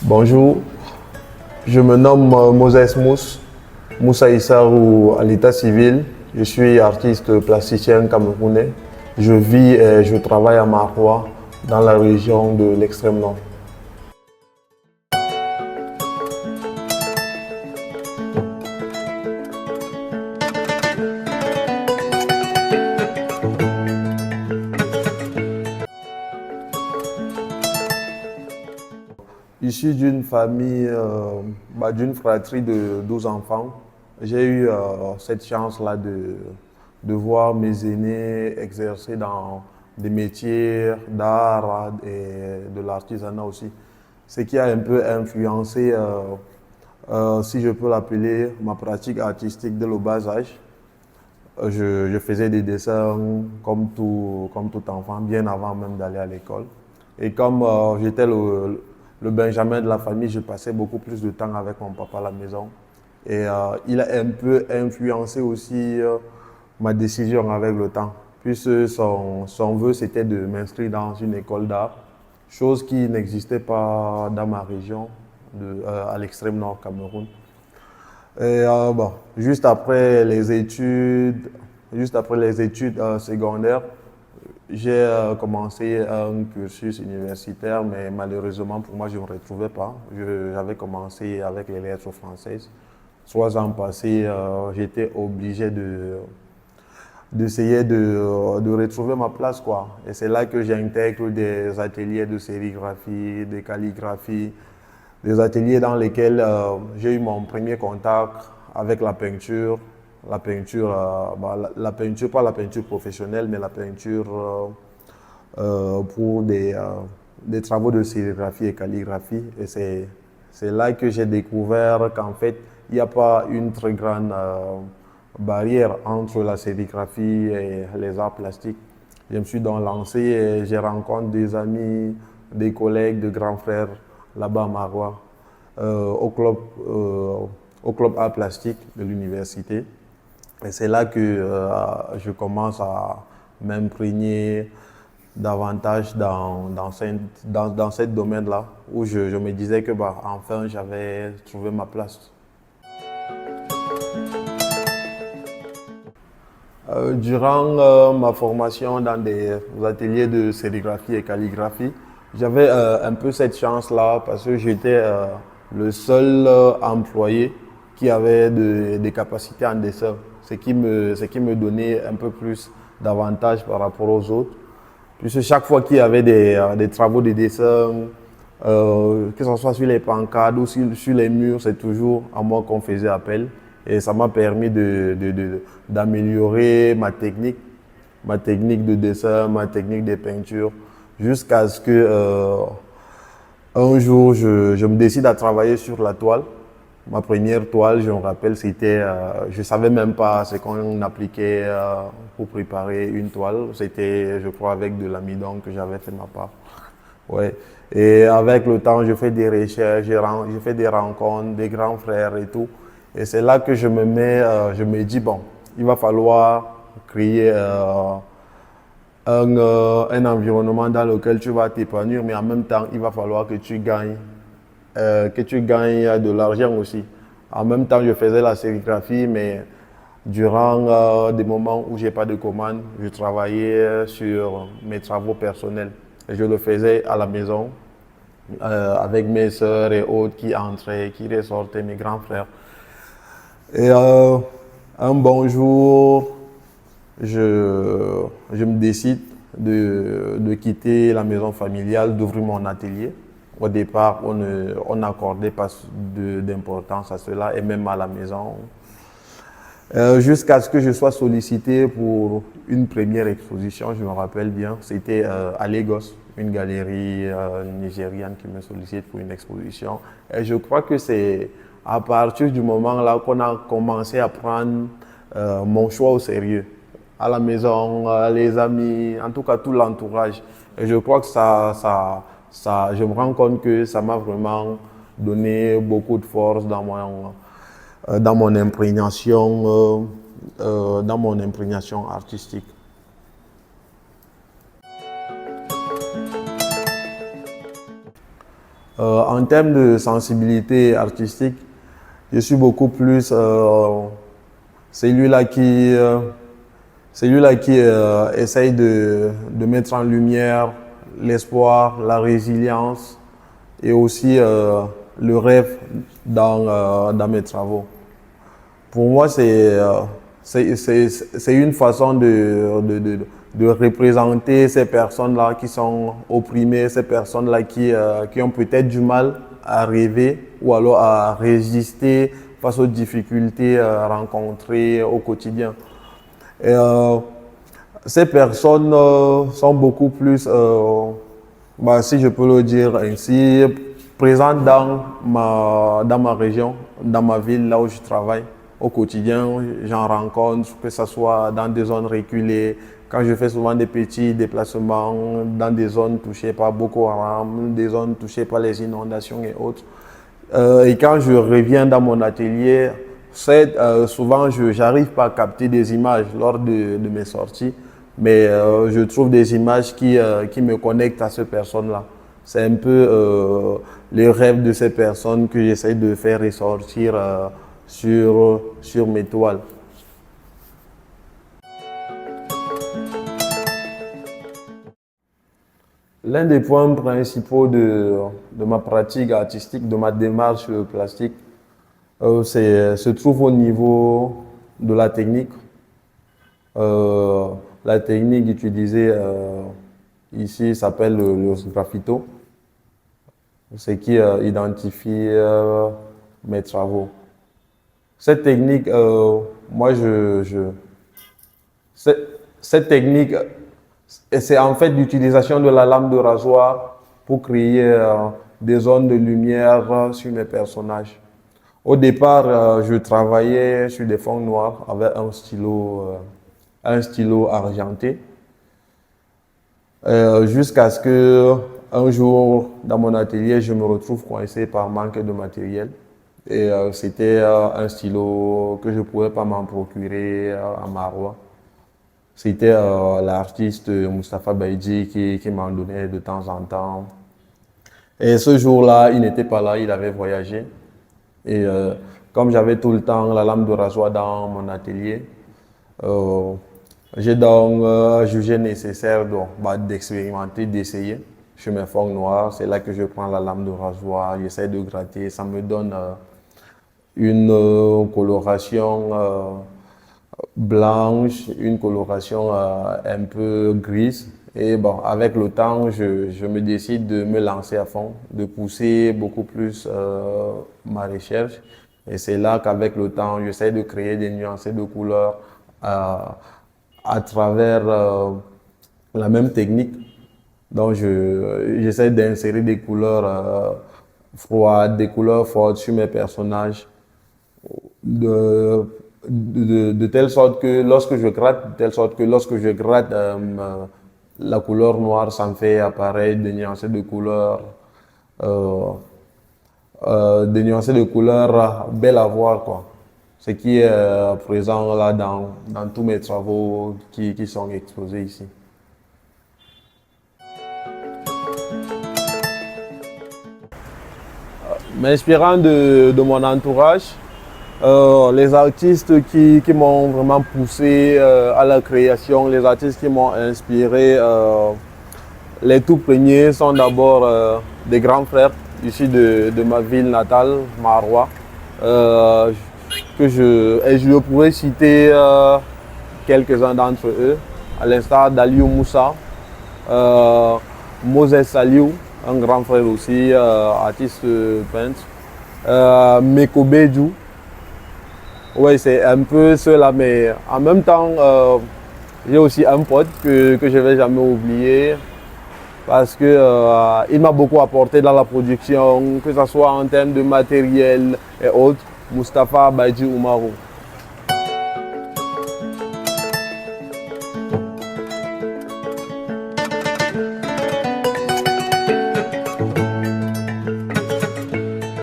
Bonjour, je me nomme Moses Moussa Issaou à l'état civil. Je suis artiste plasticien camerounais. Je vis et je travaille à Maroua, dans la région de l'extrême nord. Issu d'une famille, d'une fratrie de 12 enfants, j'ai eu cette chance-là de voir mes aînés exercer dans des métiers d'art et de l'artisanat aussi. Ce qui a un peu influencé, si je peux l'appeler, ma pratique artistique dès le bas âge. Je faisais des dessins comme tout enfant, bien avant même d'aller à l'école. Et comme j'étais le benjamin de la famille, je passais beaucoup plus de temps avec mon papa à la maison. Et il a un peu influencé aussi ma décision avec le temps, puisque son vœu, c'était de m'inscrire dans une école d'art, chose qui n'existait pas dans ma région, à l'extrême nord Cameroun. Et juste après les études secondaires, j'ai commencé un cursus universitaire, mais malheureusement pour moi, je ne me retrouvais pas. J'avais commencé avec les lettres françaises. 3 ans passés, j'étais obligé d'essayer de retrouver ma place, quoi. Et c'est là que j'intègre des ateliers de sérigraphie, de calligraphie, des ateliers dans lesquels j'ai eu mon premier contact avec la peinture. La peinture, la peinture, pas la peinture professionnelle, mais la peinture pour des travaux de sérigraphie et calligraphie. Et c'est là que j'ai découvert qu'en fait, il n'y a pas une très grande barrière entre la sérigraphie et les arts plastiques. Je me suis donc lancé et j'ai rencontré des amis, des collègues, de grands frères là-bas à Maroua, au club art plastique de l'université. Et c'est là que je commence à m'imprégner davantage dans ce domaine-là, où je me disais que enfin j'avais trouvé ma place. Durant ma formation dans des ateliers de sérigraphie et calligraphie, j'avais un peu cette chance-là parce que j'étais le seul employé qui avait des capacités en dessin, ce qui me donnait un peu plus d'avantages par rapport aux autres. Puisque chaque fois qu'il y avait des travaux de dessin, que ce soit sur les pancartes ou sur les murs, c'est toujours à moi qu'on faisait appel. Et ça m'a permis d'améliorer ma technique de dessin, ma technique de peinture, jusqu'à ce que un jour je me décide à travailler sur la toile. Ma première toile, je me rappelle, je savais même pas ce qu'on appliquait pour préparer une toile. C'était, je crois, avec de l'amidon que j'avais fait ma part. Ouais. Et avec le temps, je fais des recherches, je fais des rencontres, des grands frères et tout. Et c'est là que je me dis, bon, il va falloir créer un environnement dans lequel tu vas t'épanouir, mais en même temps, il va falloir que tu gagnes de l'argent aussi. En même temps, je faisais la sérigraphie, mais durant des moments où j'ai pas de commande, je travaillais sur mes travaux personnels. Et je le faisais à la maison, avec mes sœurs et autres qui entraient, qui ressortaient, mes grands frères. Et un bon jour, je me décide de quitter la maison familiale, d'ouvrir mon atelier. Au départ, on n'accordait pas d'importance à cela, et même à la maison. Jusqu'à ce que je sois sollicité pour une première exposition, je me rappelle bien. C'était à Lagos, une galerie nigériane qui me sollicite pour une exposition. Et je crois que c'est à partir du moment là qu'on a commencé à prendre mon choix au sérieux. À la maison, les amis, en tout cas tout l'entourage. Et je crois que je me rends compte que ça m'a vraiment donné beaucoup de force dans mon imprégnation artistique. En termes de sensibilité artistique, je suis beaucoup plus celui-là qui, essaye de mettre en lumière l'espoir, la résilience et aussi le rêve dans mes travaux. Pour moi, c'est une façon de représenter ces personnes-là qui sont opprimées, ces personnes-là qui ont peut-être du mal à rêver ou alors à résister face aux difficultés rencontrées au quotidien. Et, ces personnes sont beaucoup plus, si je peux le dire ainsi, présentes dans ma région, dans ma ville, là où je travaille. Au quotidien, j'en rencontre, que ce soit dans des zones reculées, quand je fais souvent des petits déplacements dans des zones touchées par Boko Haram, des zones touchées par les inondations et autres. Et quand je reviens dans mon atelier, souvent je n'arrive pas à capter des images lors de mes sorties, mais je trouve des images qui me connectent à ces personnes-là. C'est un peu les rêves de ces personnes que j'essaie de faire ressortir sur mes toiles. L'un des points principaux de ma pratique artistique, de ma démarche plastique, se trouve au niveau de la technique. La technique utilisée ici s'appelle le graffito, ce qui identifie mes travaux. Cette technique, cette technique, c'est en fait l'utilisation de la lame de rasoir pour créer des zones de lumière sur mes personnages. Au départ, je travaillais sur des fonds noirs avec un stylo argenté, jusqu'à ce que un jour, dans mon atelier, je me retrouve coincé par manque de matériel. Et c'était un stylo que je ne pouvais pas m'en procurer à Maroua. C'était l'artiste Mustapha Baïdji qui m'en donnait de temps en temps. Et ce jour-là, il n'était pas là, il avait voyagé. Et comme j'avais tout le temps la lame de rasoir dans mon atelier, j'ai donc jugé nécessaire d'expérimenter, d'essayer. Je me forme noir, c'est là que je prends la lame de rasoir, j'essaie de gratter, ça me donne une coloration blanche, une coloration un peu grise. Et bon, avec le temps, je me décide de me lancer à fond, de pousser beaucoup plus ma recherche. Et c'est là qu'avec le temps, j'essaie de créer des nuances de couleurs à travers la même technique. Donc, j'essaie d'insérer des couleurs froides, des couleurs fortes sur mes personnages, de telle sorte que lorsque je gratte, la couleur noire, ça me fait apparaître des nuances de couleurs, belles à voir, quoi. Ce qui est présent là dans tous mes travaux qui sont exposés ici. M'inspirant de mon entourage, les artistes qui m'ont vraiment poussé à la création, les artistes qui m'ont inspiré, les tout premiers sont d'abord des grands frères issus de ma ville natale, Maroua. Je pourrais citer quelques-uns d'entre eux, à l'instar d'Aliou Moussa, Moses Saliou, un grand frère aussi, artiste peintre, Meko Bedjou. Oui, c'est un peu cela, mais en même temps, j'ai aussi un pote que je ne vais jamais oublier parce que il m'a beaucoup apporté dans la production, que ce soit en termes de matériel et autres, Mustapha Baïdji Oumarou.